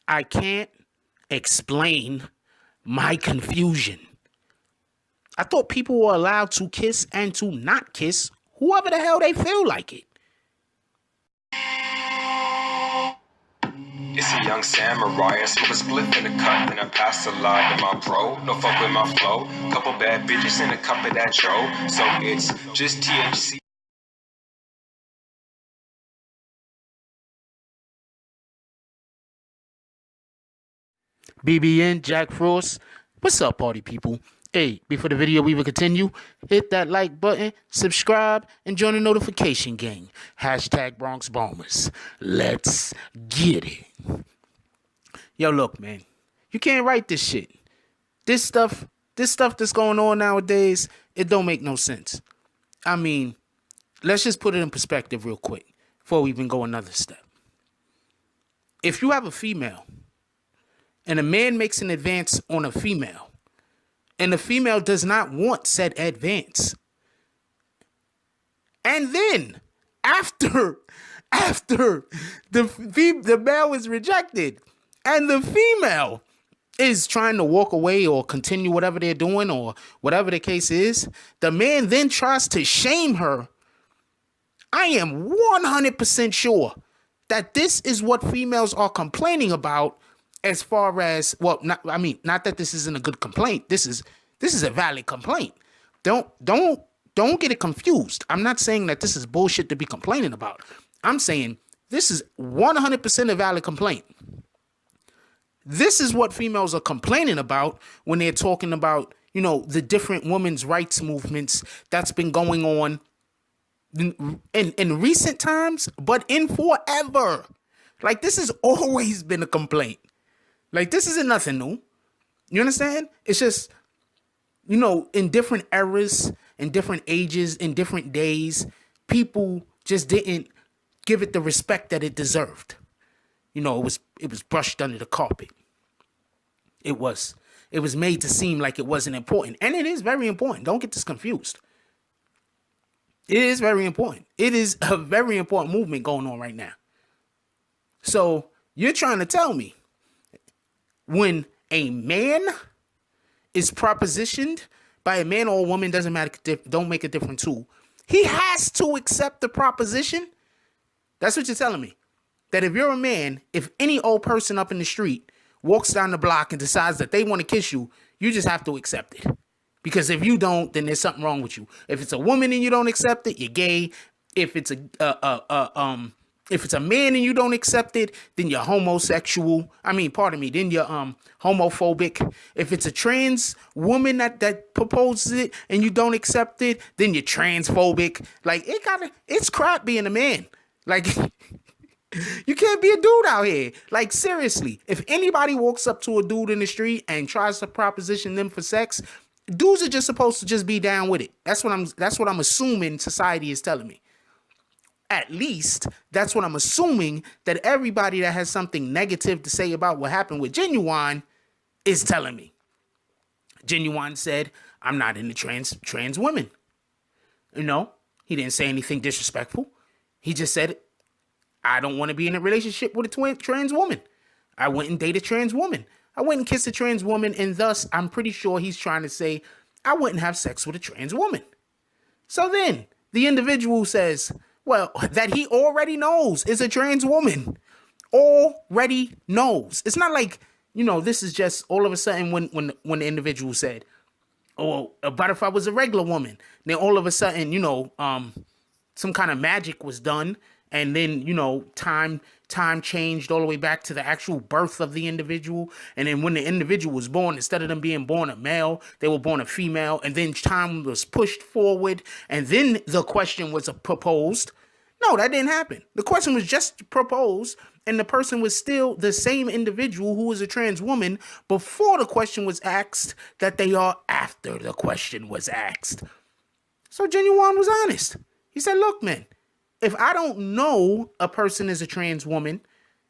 I can't explain my confusion. I thought people were allowed to kiss and to not kiss whoever the hell they feel like it. It's a young samurai, I smoke a spliff in a cut, and I pass a lot to my bro. No fuck with my flow. Couple bad bitches and a cup of that Joe. So it's just THC. BBN, Jack Frost. What's up, party people? Hey, before the video even continue, hit that like button, subscribe, and join the notification gang. Hashtag Bronx Bombers. Let's get it. Yo, look, man. You can't write this shit. This stuff that's going on nowadays, it don't make no sense. I mean, let's just put it in perspective real quick before we even go another step. If you have a female and a man makes an advance on a female and the female does not want said advance, and then after the male is rejected and the female is trying to walk away or continue whatever they're doing or whatever the case is, the man then tries to shame her. I am 100% sure that this is what females are complaining about, as far as, well, not that this isn't a good complaint. This is a valid complaint. Don't get it confused. I'm not saying that this is bullshit to be complaining about. I'm saying this is 100% a valid complaint. This is what females are complaining about when they're talking about, the different women's rights movements that's been going on in recent times, but in forever. Like, this has always been a complaint. Like, this isn't nothing new. You understand? It's just, in different eras, in different ages, in different days, people just didn't give it the respect that it deserved. It was brushed under the carpet. It was made to seem like it wasn't important. And it is very important. Don't get this confused. It is very important. It is a very important movement going on right now. So you're trying to tell me when a man is propositioned by a man or a woman, doesn't matter, don't make a difference who, he has to accept the proposition? That's what you're telling me. That if you're a man, if any old person up in the street walks down the block and decides that they want to kiss you, you just have to accept it. Because if you don't, then there's something wrong with you. If it's a woman and you don't accept it, you're gay. If it's a man and you don't accept it, then you're homosexual. Then you're homophobic. If it's a trans woman that proposes it and you don't accept it, then you're transphobic. Like, it's crap being a man. Like, you can't be a dude out here. Like, seriously, if anybody walks up to a dude in the street and tries to proposition them for sex, dudes are just supposed to just be down with it. That's what I'm assuming society is telling me. At least that's what I'm assuming that everybody that has something negative to say about what happened with Ginuwine is telling me. Ginuwine said, I'm not into trans women. He didn't say anything disrespectful. He just said, I don't want to be in a relationship with a trans woman. I went and dated a trans woman. I went and kissed a trans woman, and thus I'm pretty sure he's trying to say I wouldn't have sex with a trans woman. So then the individual says, well, that he already knows is a trans woman. Already knows. It's not like, this is just all of a sudden when the individual said, oh, but if I was a regular woman, then all of a sudden, some kind of magic was done. And then, time changed all the way back to the actual birth of the individual. And then when the individual was born, instead of them being born a male, they were born a female. And then time was pushed forward. And then the question was proposed. No, that didn't happen. The question was just proposed. And the person was still the same individual who was a trans woman before the question was asked that they are after the question was asked. So Ginuwine was honest. He said, look, man, if I don't know a person is a trans woman,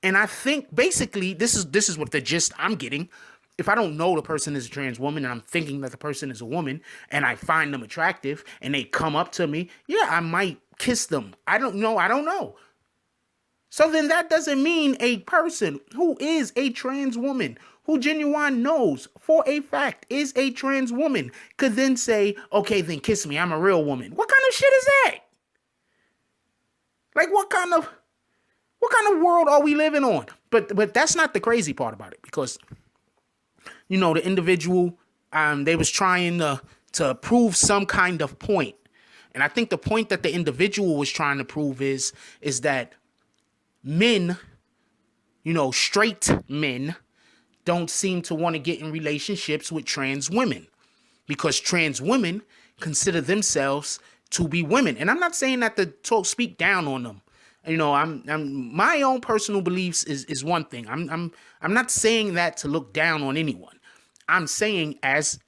and I think basically this is what the gist I'm getting. If I don't know the person is a trans woman and I'm thinking that the person is a woman and I find them attractive and they come up to me, yeah, I might kiss them. I don't know. So then that doesn't mean a person who is a trans woman, who Ginuwine knows for a fact is a trans woman, could then say, okay, then kiss me, I'm a real woman. What kind of shit is that? Like, what kind of world are we living on? But that's not the crazy part about it, because, you know, the individual, they was trying to prove some kind of point. And I think the point that the individual was trying to prove is that men, you know, straight men, don't seem to want to get in relationships with trans women, because trans women consider themselves to be women. And I'm not saying that to speak down on them. You know, I'm my own personal beliefs is one thing. I'm not saying that to look down on anyone. I'm saying as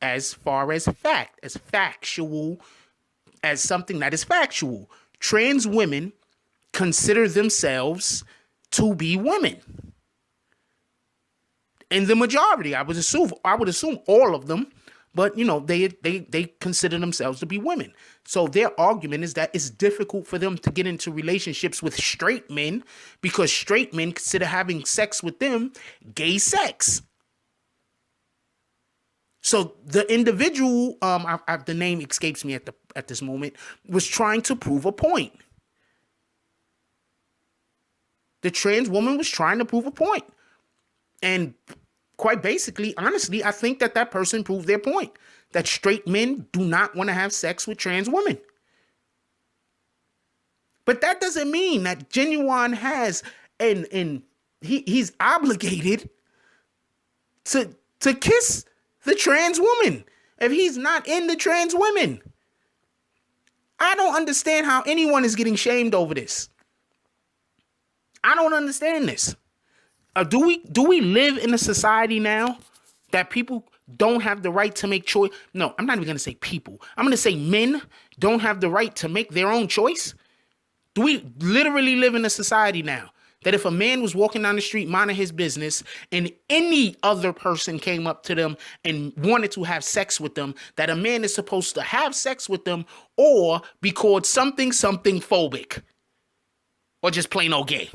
far as fact, as factual, as something that is factual. Trans women consider themselves to be women. In the majority, I would assume all of them, but you know, they consider themselves to be women. So their argument is that it's difficult for them to get into relationships with straight men, because straight men consider having sex with them gay sex. So the individual, the name escapes me at this moment, was trying to prove a point. The trans woman was trying to prove a point. And quite basically, honestly, I think that person proved their point. That straight men do not want to have sex with trans women. But that doesn't mean that Ginuwine has, and he's obligated to kiss the trans woman if he's not into trans women. I don't understand how anyone is getting shamed over this. I don't understand this. Do we live in a society now that people don't have the right to make choice? No, I'm not even going to say people. I'm going to say men don't have the right to make their own choice. Do we literally live in a society now that if a man was walking down the street minding his business and any other person came up to them and wanted to have sex with them, that a man is supposed to have sex with them or be called something phobic or just plain old gay?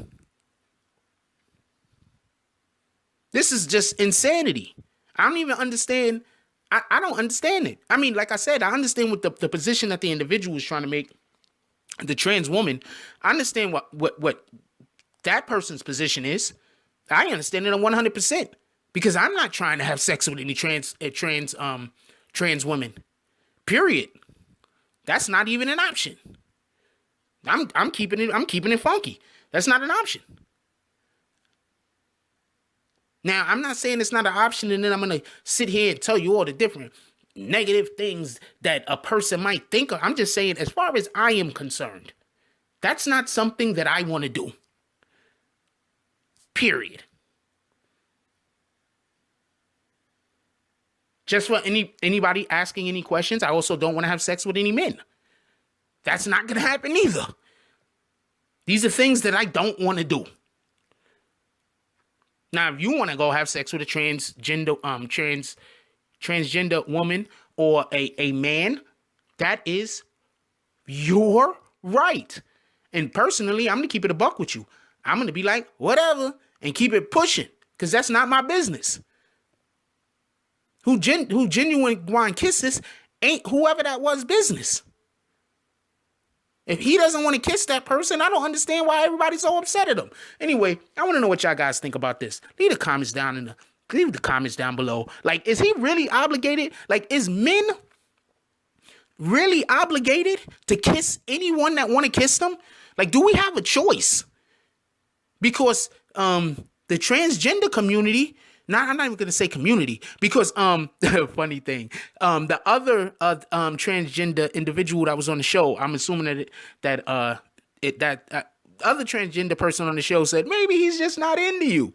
This is just insanity. I don't even understand. I don't understand it. I mean, like I said, I understand what the position that the individual is trying to make, the trans woman. I understand what that person's position is. I understand it 100%, because I'm not trying to have sex with any trans women. Period. That's not even an option. I'm keeping it funky. That's not an option. Now, I'm not saying it's not an option, and then I'm going to sit here and tell you all the different negative things that a person might think of. I'm just saying, as far as I am concerned, that's not something that I want to do. Period. Just for anybody asking any questions, I also don't want to have sex with any men. That's not going to happen either. These are things that I don't want to do. Now, if you want to go have sex with a transgender woman or a man, that is your right. And personally, I'm going to keep it a buck with you. I'm going to be like, whatever, and keep it pushing, because that's not my business. Who Ginuwine kisses ain't whoever that was business. If he doesn't want to kiss that person, I don't understand why everybody's so upset at him. Anyway, I want to know what y'all guys think about this. Leave the comments down below. Like, is he really obligated? Like, is men really obligated to kiss anyone that want to kiss them? Like, do we have a choice? Because the transgender community, I'm not even going to say community, because funny thing, the other transgender individual that was on the show, I'm assuming that other transgender person on the show said maybe he's just not into you.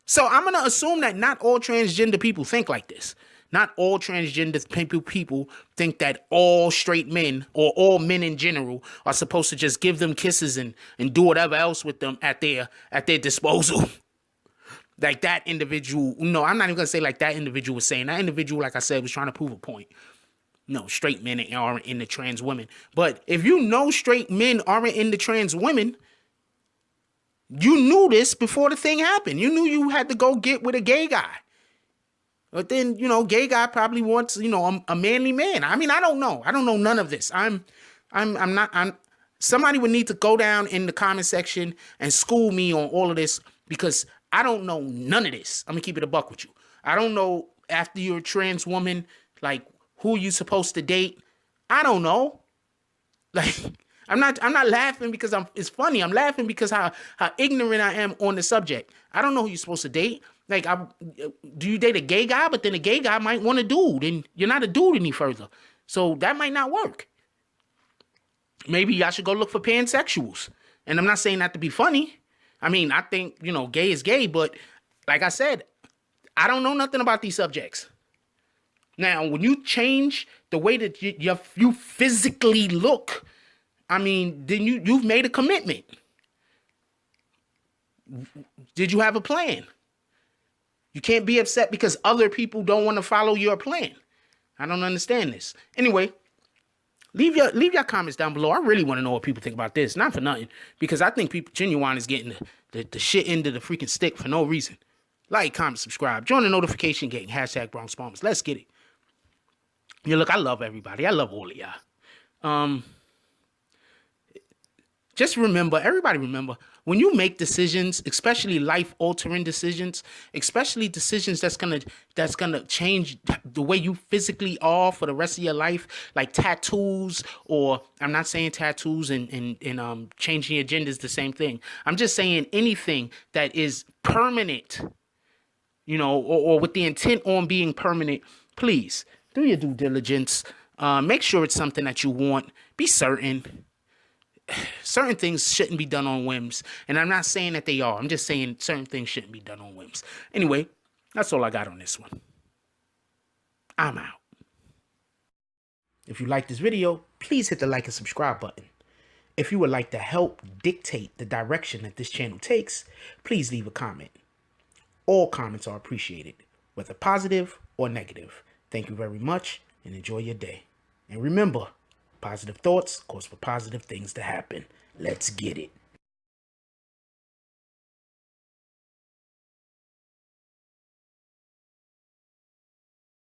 So I'm going to assume that not all transgender people think like this. Not all transgender people think that all straight men or all men in general are supposed to just give them kisses and do whatever else with them at their disposal. Like that individual, no, I'm not even going to say like that individual was saying. That individual, like I said, was trying to prove a point. No, straight men aren't into trans women. But if you know straight men aren't into trans women, You knew this before the thing happened. You knew you had to go get with a gay guy. But then, gay guy probably wants, a manly man. I mean, I don't know. I don't know none of this. Somebody would need to go down in the comment section and school me on all of this because I don't know none of this. I'm gonna keep it a buck with you. I don't know after you're a trans woman, like who you supposed to date. I don't know. Like, I'm not laughing because it's funny. I'm laughing because how ignorant I am on the subject. I don't know who you're supposed to date. Like, do you date a gay guy? But then a gay guy might want a dude, and you're not a dude any further. So that might not work. Maybe y'all should go look for pansexuals. And I'm not saying that to be funny. I mean, I think, gay is gay, but like I said, I don't know nothing about these subjects. Now, when you change the way that you physically look, I mean, then you've made a commitment. Did you have a plan? You can't be upset because other people don't want to follow your plan. I don't understand this. Anyway, leave your comments down below. I really want to know what people think about this. Not for nothing, because I think Ginuwine is getting the shit into the freaking stick for no reason. Like, comment, subscribe, join the notification gang. # Bronx Bombers. Let's get it. Yeah, look, I love everybody. I love all of y'all. Just remember, everybody remember, when you make decisions, especially life-altering decisions, especially decisions that's gonna change the way you physically are for the rest of your life, like tattoos, or I'm not saying tattoos and changing your gender is the same thing. I'm just saying anything that is permanent, or with the intent on being permanent. Please do your due diligence. Make sure it's something that you want. Be certain. Certain things shouldn't be done on whims. And I'm not saying that they are. I'm just saying certain things shouldn't be done on whims. Anyway, that's all I got on this one. I'm out. If you like this video, please hit the like and subscribe button. If you would like to help dictate the direction that this channel takes, please leave a comment. All comments are appreciated, whether positive or negative. Thank you very much and enjoy your day. And remember, positive thoughts cause for positive things to happen. Let's get it.